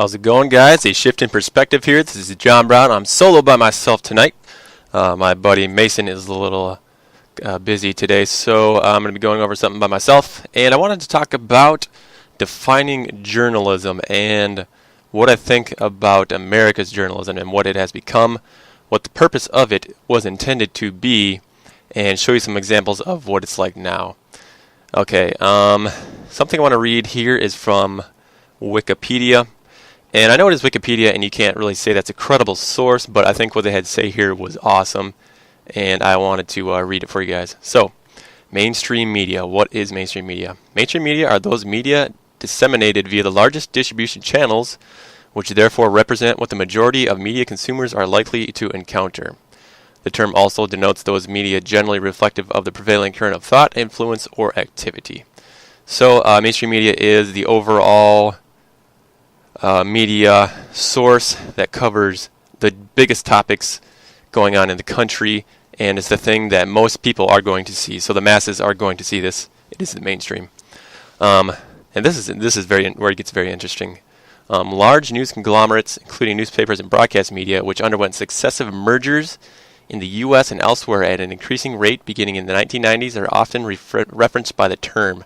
How's it going, guys? A shift in perspective here. This is John Brown. I'm solo by myself tonight. My buddy Mason is a little busy today, so I'm going to be going over something by myself. And I wanted to talk about defining journalism and what I think about America's journalism and what it has become, what the purpose of it was intended to be, and show you some examples of what it's like now. Okay, something I want to read here is from Wikipedia. And I know it is Wikipedia, and you can't really say that's a credible source, but I think what they had to say here was awesome, and I wanted to read it for you guys. So, mainstream media. What is mainstream media? Mainstream media are those media disseminated via the largest distribution channels, which therefore represent what the majority of media consumers are likely to encounter. The term also denotes those media generally reflective of the prevailing current of thought, influence, or activity. So, mainstream media is the overall media source that covers the biggest topics going on in the country, and it's the thing that most people are going to see. So the masses are going to see this. It is the mainstream, and this is where it gets very interesting. Large news conglomerates, including newspapers and broadcast media, which underwent successive mergers in the U.S. and elsewhere at an increasing rate beginning in the 1990s, are often referenced by the term.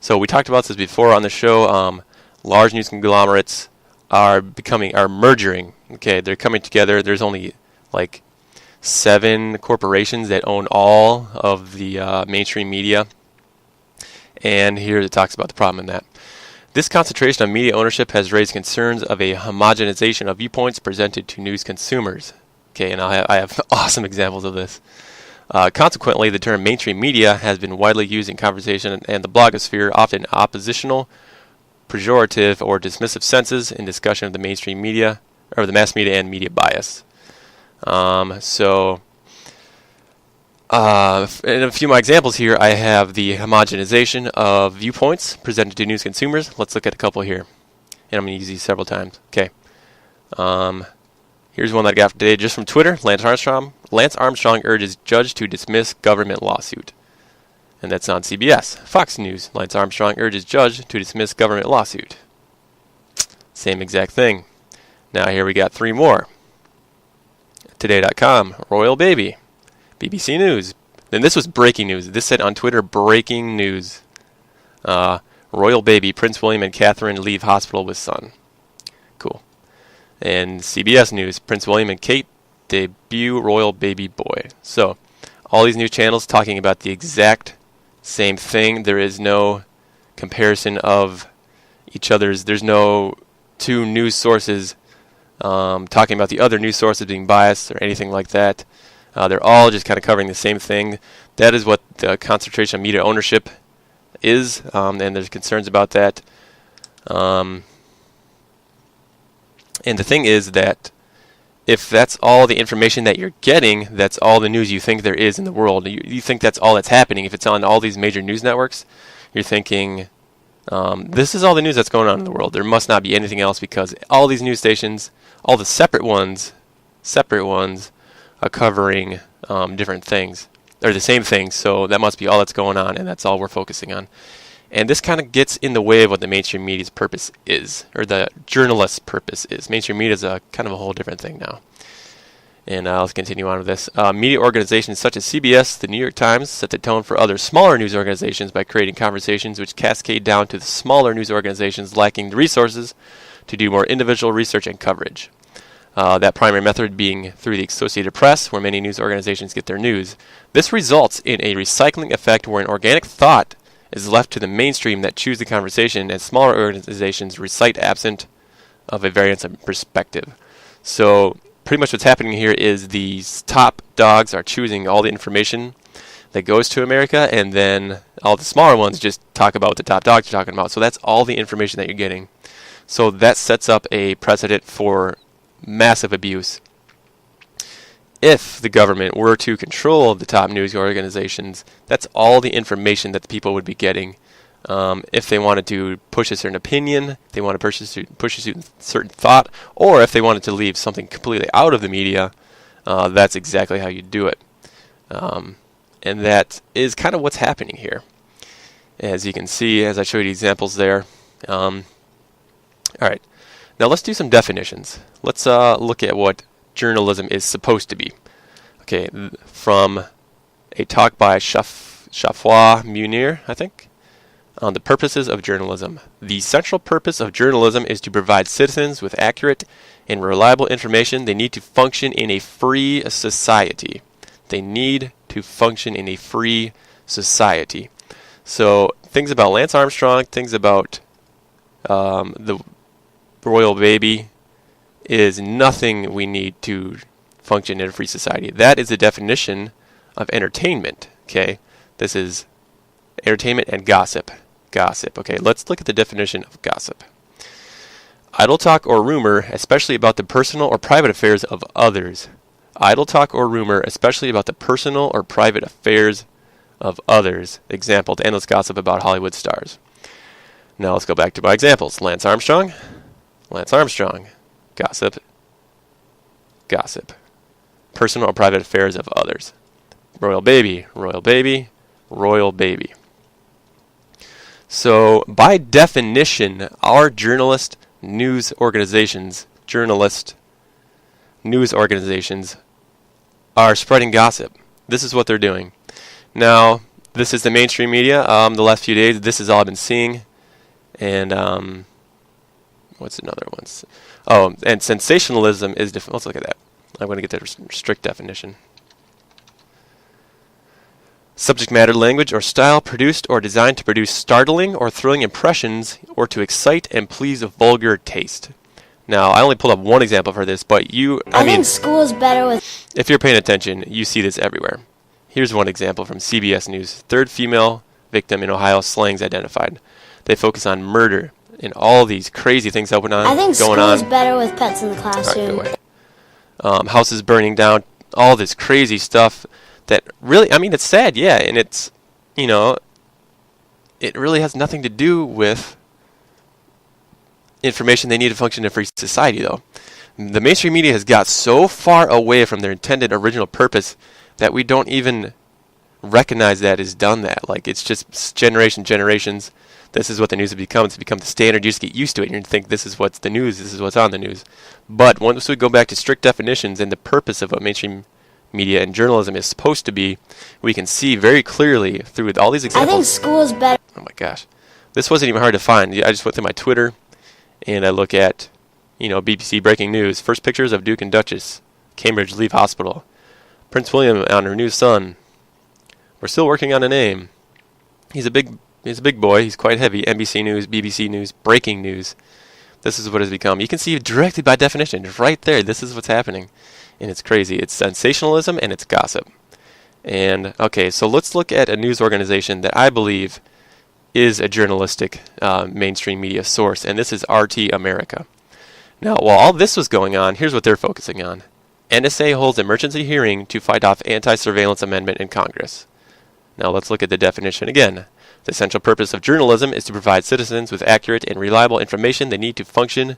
So we talked about this before on the show. Large news conglomerates are merging. Okay, they're coming together. There's only like 7 corporations that own all of the mainstream media. And here it talks about the problem in that. This concentration of media ownership has raised concerns of a homogenization of viewpoints presented to news consumers. Okay, and I have awesome examples of this. Consequently, the term mainstream media has been widely used in conversation and the blogosphere, often oppositional, pejorative, or dismissive senses in discussion of the mainstream media, or the mass media and media bias. In a few of my examples here, I have the homogenization of viewpoints presented to news consumers. Let's look at a couple here, and I'm going to use these several times. Okay. Here's one that I got today just from Twitter. Lance Armstrong urges judge to dismiss government lawsuit. And that's on CBS. Fox News. Lance Armstrong urges judge to dismiss government lawsuit. Same exact thing. Now here we got 3 more. Today.com. Royal baby. BBC News. Then this was breaking news. This said on Twitter, breaking news. Royal baby. Prince William and Catherine leave hospital with son. Cool. And CBS News. Prince William and Kate debut royal baby boy. So, all these news channels talking about the exact same thing. There is no comparison of each other's. There's no 2 news sources talking about the other news sources being biased or anything like that. They're all just kind of covering the same thing. That is what the concentration of media ownership is, and there's concerns about that. And the thing is that if that's all the information that you're getting, that's all the news you think there is in the world. You think that's all that's happening. If it's on all these major news networks, you're thinking, this is all the news that's going on in the world. There must not be anything else because all these news stations, all the separate ones are covering different things, or the same things. So that must be all that's going on, and that's all we're focusing on. And this kind of gets in the way of what the mainstream media's purpose is, or the journalist's purpose is. Mainstream media is a kind of a whole different thing now. And let's continue on with this. Media organizations such as CBS, the New York Times, set the tone for other smaller news organizations by creating conversations which cascade down to the smaller news organizations lacking the resources to do more individual research and coverage. That primary method being through the Associated Press, where many news organizations get their news. This results in a recycling effect where an organic thought is left to the mainstream that choose the conversation, and smaller organizations recite absent of a variance of perspective. So pretty much what's happening here is these top dogs are choosing all the information that goes to America, and then all the smaller ones just talk about what the top dogs are talking about. So that's all the information that you're getting. So that sets up a precedent for massive abuse. If the government were to control the top news organizations, that's all the information that the people would be getting. If they wanted to push a certain opinion, they want to push a certain thought, or if they wanted to leave something completely out of the media, that's exactly how you do it. And that is kind of what's happening here. As you can see, as I showed you examples there. All right. Now let's do some definitions. Let's look at what journalism is supposed to be. Okay, from a talk by Shafwa Munir, I think, on the purposes of journalism. The central purpose of journalism is to provide citizens with accurate and reliable information. They need to function in a free society. They need to function in a free society. So things about Lance Armstrong, things about the royal baby is nothing we need to function in a free society. That is the definition of entertainment. Okay, this is entertainment and gossip. Gossip. Okay, let's look at the definition of gossip. Idle talk or rumor, especially about the personal or private affairs of others. Idle talk or rumor, especially about the personal or private affairs of others. Example, the endless gossip about Hollywood stars. Now let's go back to my examples. Lance Armstrong. Lance Armstrong. Gossip. Gossip. Personal or private affairs of others. Royal baby. Royal baby. Royal baby. So, by definition, our journalist news organizations are spreading gossip. This is what they're doing. Now, this is the mainstream media. The last few days, this is all I've been seeing. And, what's another one? Oh, and sensationalism is different. Let's look at that. I'm going to get the strict definition. Subject matter, language, or style produced or designed to produce startling or thrilling impressions or to excite and please a vulgar taste. Now, I only pulled up one example for this, but I mean, think school is better with... If you're paying attention, you see this everywhere. Here's one example from CBS News. Third female victim in Ohio slangs identified. They focus on murder and all these crazy things going on. I think school is better with pets in the classroom. All right, go away. Houses burning down, all this crazy stuff. That really, I mean, it's sad, yeah, and it's, it really has nothing to do with information they need to function in a free society, though. The mainstream media has got so far away from their intended original purpose that we don't even recognize that it's done that. Like, it's just generations. This is what the news has become. It's become the standard. You just get used to it, and you think this is what's the news, this is what's on the news. But once we go back to strict definitions and the purpose of what mainstream media and journalism is supposed to be, we can see very clearly through all these examples. I think school is better. Oh my gosh. This wasn't even hard to find. I just went through my Twitter and I look at, BBC breaking news. First pictures of Duke and Duchess. Cambridge leave hospital. Prince William and her new son. We're still working on a name. He's a big boy. He's quite heavy. NBC News, BBC News, breaking news. This is what it's become. You can see directly by definition, right there. This is what's happening. And it's crazy. It's sensationalism and it's gossip. And, okay, so let's look at a news organization that I believe is a journalistic mainstream media source, and this is RT America. Now, while all this was going on, here's what they're focusing on. NSA holds emergency hearing to fight off anti-surveillance amendment in Congress. Now, let's look at the definition again. The central purpose of journalism is to provide citizens with accurate and reliable information they need to function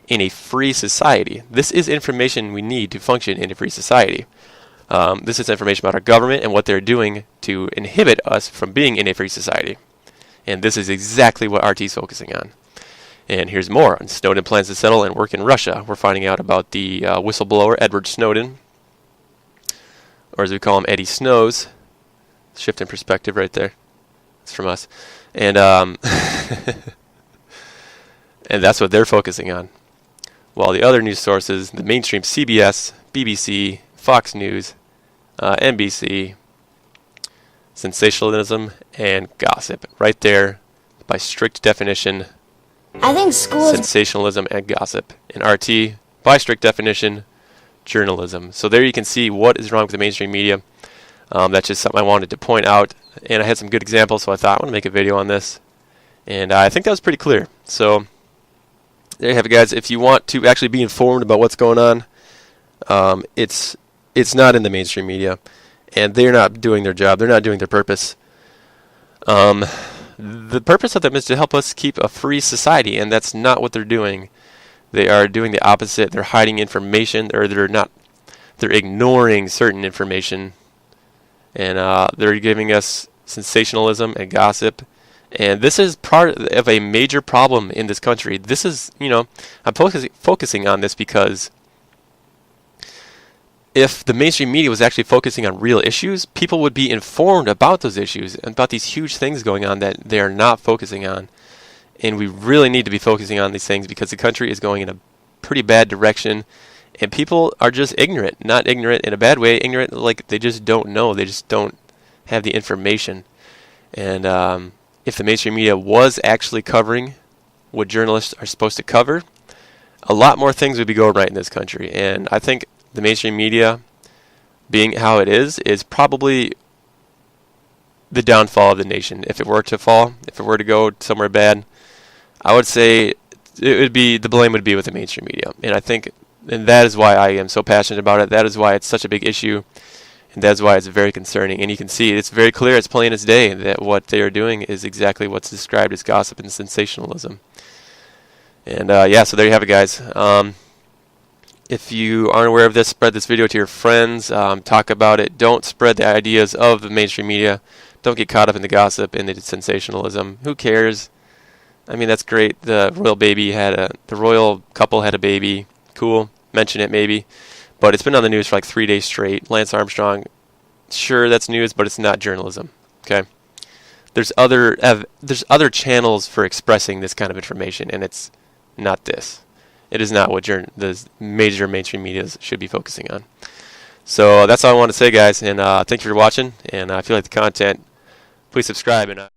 in a free society. This is information we need to function in a free society. This is information about our government and what they're doing to inhibit us from being in a free society. And this is exactly what RT is focusing on. And here's more. Snowden plans to settle and work in Russia. We're finding out about the whistleblower, Edward Snowden, or as we call him, Eddie Snows. Shift in perspective right there. It's from us. And and that's what they're focusing on. While the other news sources, the mainstream CBS, BBC, Fox News, NBC, sensationalism and gossip. Right there, by strict definition, I think school sensationalism and gossip. And RT, by strict definition, journalism. So there you can see what is wrong with the mainstream media. That's just something I wanted to point out. And I had some good examples, so I thought I want to make a video on this. And I think that was pretty clear. So there you have it, guys. If you want to actually be informed about what's going on, it's not in the mainstream media. And they're not doing their job. They're not doing their purpose. The purpose of them is to help us keep a free society, and that's not what they're doing. They are doing the opposite. They're hiding information, or they're ignoring certain information, and they're giving us sensationalism and gossip And this is part of a major problem in this country. This is, I'm focusing on this because if the mainstream media was actually focusing on real issues, people would be informed about those issues and about these huge things going on that they are not focusing on. And we really need to be focusing on these things because the country is going in a pretty bad direction. And people are just ignorant. Not ignorant in a bad way, ignorant like they just don't know. They just don't have the information. And if the mainstream media was actually covering what journalists are supposed to cover, a lot more things would be going right in this country. And I think the mainstream media, being how it is probably the downfall of the nation. If it were to fall, if it were to go somewhere bad, I would say the blame would be with the mainstream media. And that is why I am so passionate about it. That is why it's such a big issue. And that's why it's very concerning. And you can see it's very clear, it's plain as day, that what they are doing is exactly what's described as gossip and sensationalism. And so there you have it, guys. If you aren't aware of this, spread this video to your friends. Talk about it. Don't spread the ideas of the mainstream media. Don't get caught up in the gossip and the sensationalism. Who cares? I mean, that's great. The royal couple had a baby. Cool. Mention it maybe. But it's been on the news for like 3 days straight. Lance Armstrong, sure, that's news, but it's not journalism. Okay. There's other channels for expressing this kind of information, and it's not this. It is not what the major mainstream media should be focusing on. So that's all I want to say, guys. And thank you for watching. And if you like the content, please subscribe. And